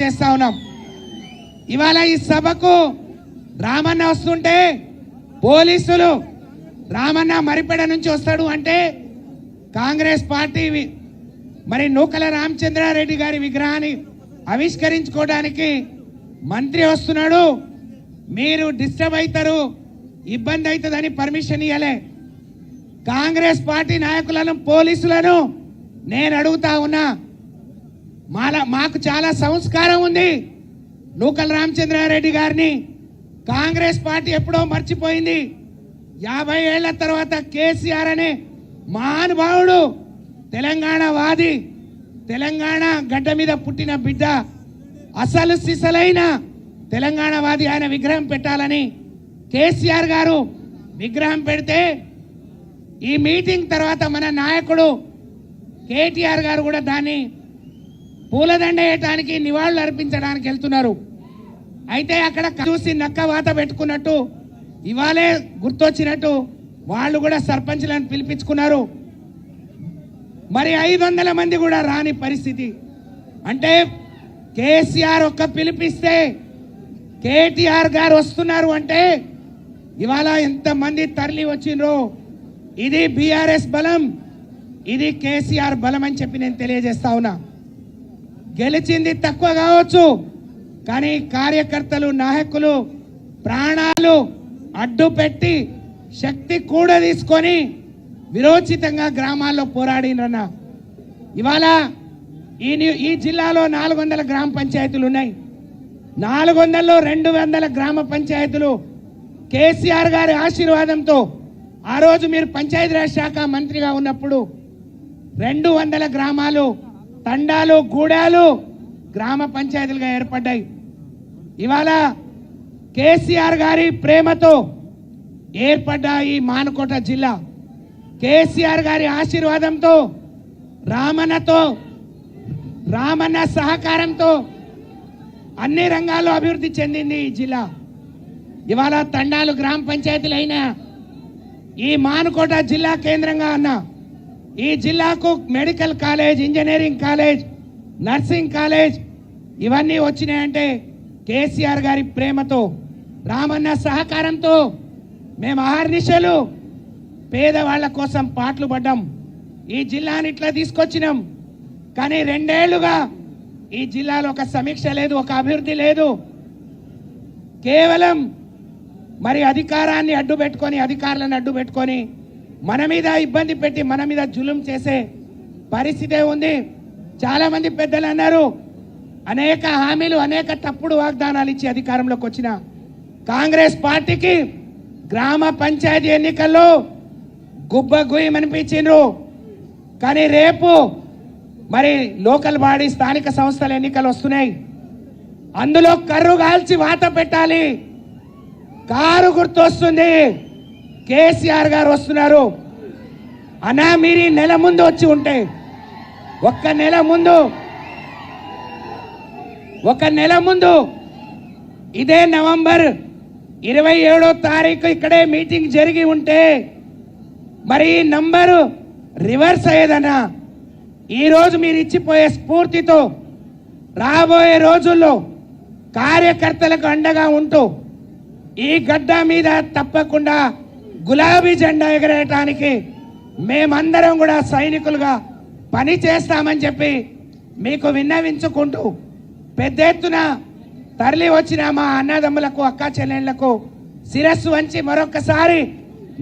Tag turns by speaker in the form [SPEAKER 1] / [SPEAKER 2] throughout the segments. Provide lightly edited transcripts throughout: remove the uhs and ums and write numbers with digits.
[SPEAKER 1] చేస్తా ఉన్నాం. ఇవాళ ఈ సభకు రామన్న వస్తుంటే పోలీసులు రామన్న మరిపేడ నుంచి వస్తాడు అంటే కాంగ్రెస్ పార్టీ మరి నూకల రామచంద్రారెడ్డి గారి విగ్రహాన్ని ఆవిష్కరించుకోవడానికి మంత్రి వస్తున్నాడు, మీరు డిస్టర్బ్ అవుతారు, ఇబ్బంది అవుతుందని పర్మిషన్ ఇవ్వలే. కాంగ్రెస్ పార్టీ నాయకులను పోలీసులను నేను అడుగుతా ఉన్నా, మాకు చాలా సంస్కారం ఉంది. నూకల రామచంద్రారెడ్డి గారిని కాంగ్రెస్ పార్టీ ఎప్పుడో మర్చిపోయింది. 50 ఏళ్ల తర్వాత కేసీఆర్ అనే మహానుభావుడు, తెలంగాణ వాది, తెలంగాణ గడ్డ మీద పుట్టిన బిడ్డ, అసలు సిసలైన తెలంగాణ వాది, ఆయన విగ్రహం పెట్టాలని కేసీఆర్ గారు విగ్రహం పెడితే ఈ మీటింగ్ తర్వాత మన నాయకుడు కేటీఆర్ గారు కూడా దాన్ని పూలదండ వేయటానికి నివాళులు అర్పించడానికి వెళ్తున్నారు. అయితే అక్కడ చూసి నక్క వాత పెట్టుకున్నట్టు ఇవాళే గుర్తొచ్చినట్టు వాళ్ళు కూడా సర్పంచ్లను పిలిపించుకున్నారు. మరి 500 మంది కూడా రాని పరిస్థితి. అంటే కేసీఆర్ ఒక్క పిలిపిస్తే కేటీఆర్ గారు వస్తున్నారు అంటే ఇవాళ ఎంతమంది తరలి వచ్చిండ్రో, ఇది బీఆర్ఎస్ బలం, ఇది కేసీఆర్ బలం అని చెప్పి నేను తెలియజేస్తా ఉన్నా. గెలిచింది తక్కువ కావచ్చు, కానీ కార్యకర్తలు నాయకులు ప్రాణాలు అడ్డు పెట్టి శక్తి కూడా తీసుకొని విరోచితంగా గ్రామాల్లో పోరాడినన్నా. ఇవాళ ఈ జిల్లాలో 400 గ్రామ పంచాయతీలు ఉన్నాయి. 400లో 200 గ్రామ పంచాయతీలు కేసీఆర్ గారి ఆశీర్వాదంతో ఆ రోజు మీరు పంచాయతీరాజ్ శాఖ మంత్రిగా ఉన్నప్పుడు 200 గ్రామాలు, తండాలు, గూడాలు గ్రామ పంచాయతీలుగా ఏర్పడ్డాయి. ఇవాళ కేసీఆర్ గారి ప్రేమతో ఏర్పడ్డ ఈ మానుకోట జిల్లా, కేసీఆర్ గారి ఆశీర్వాదంతో, రామన్న సహకారంతో అన్ని రంగాల్లో అభివృద్ధి చెందింది ఈ జిల్లా. ఇవాళ తండాలు గ్రామ పంచాయతీలు అయినా, ఈ మానుకోట జిల్లా కేంద్రంగా ఉన్న ఈ జిల్లాకు medical college, engineering college, nursing college ఇవన్నీ వచ్చినాయంటే కేసీఆర్ గారి ప్రేమతో, రామన్న సహకారంతో మేము అహర్నిశలు పేదవాళ్ల కోసం పాటలు పడ్డాం. ఈ జిల్లాని ఇట్లా తీసుకొచ్చినాం. కానీ 2 ఏళ్లుగా ఈ జిల్లాలో ఒక సమీక్ష లేదు, ఒక అభివృద్ధి లేదు. కేవలం మరి అధికారాన్ని అడ్డు పెట్టుకొని, అధికారులను అడ్డు పెట్టుకొని మన మీద ఇబ్బంది పెట్టి మన మీద జులుం చేసే పరిస్థితే ఉంది. చాలా మంది పెద్దలు అన్నారు, అనేక హామీలు, అనేక తప్పుడు వాగ్దానాలు ఇచ్చి అధికారంలోకి వచ్చిన కాంగ్రెస్ పార్టీకి గ్రామ పంచాయతీ ఎన్నికల్లో గుయ్యమనిపించిండ్రు. కానీ రేపు మరి లోకల్ బాడీ, స్థానిక సంస్థల ఎన్నికలు వస్తున్నాయి. అందులో కర్రు కాల్చి వాత పెట్టాలి. కారు గుర్తు వస్తుంది, కేసీఆర్ గారు వస్తున్నారు అన్నా. మీరు నెల ముందు వచ్చి ఉంటే, ఒక్క నెల ముందు ఇదే నవంబర్ 27వ తారీఖు ఇక్కడే మీటింగ్ జరిగి ఉంటే మరి ఈ నంబరు రివర్స్ అయ్యేదన్నా. ఈరోజు మీరు ఇచ్చిపోయే స్ఫూర్తితో రాబోయే రోజుల్లో కార్యకర్తలకు అండగా ఉంటూ ఈ గడ్డ మీద తప్పకుండా గులాబీ జెండా ఎగరేయటానికి మేమందరం కూడా సైనికులుగా పని చేస్తామని చెప్పి మీకు విన్నవించుకుంటూ, పెద్ద ఎత్తున తరలి వచ్చిన మా అన్నదమ్ములకు, అక్కా చెల్లెళ్లకు శిరస్సు వంచి మరొకసారి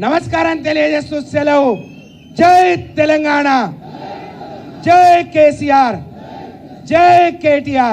[SPEAKER 1] నమస్కారం తెలియజేస్తూ సెలవు. జై తెలంగాణ, జై కేసీఆర్, జై కేటీఆర్.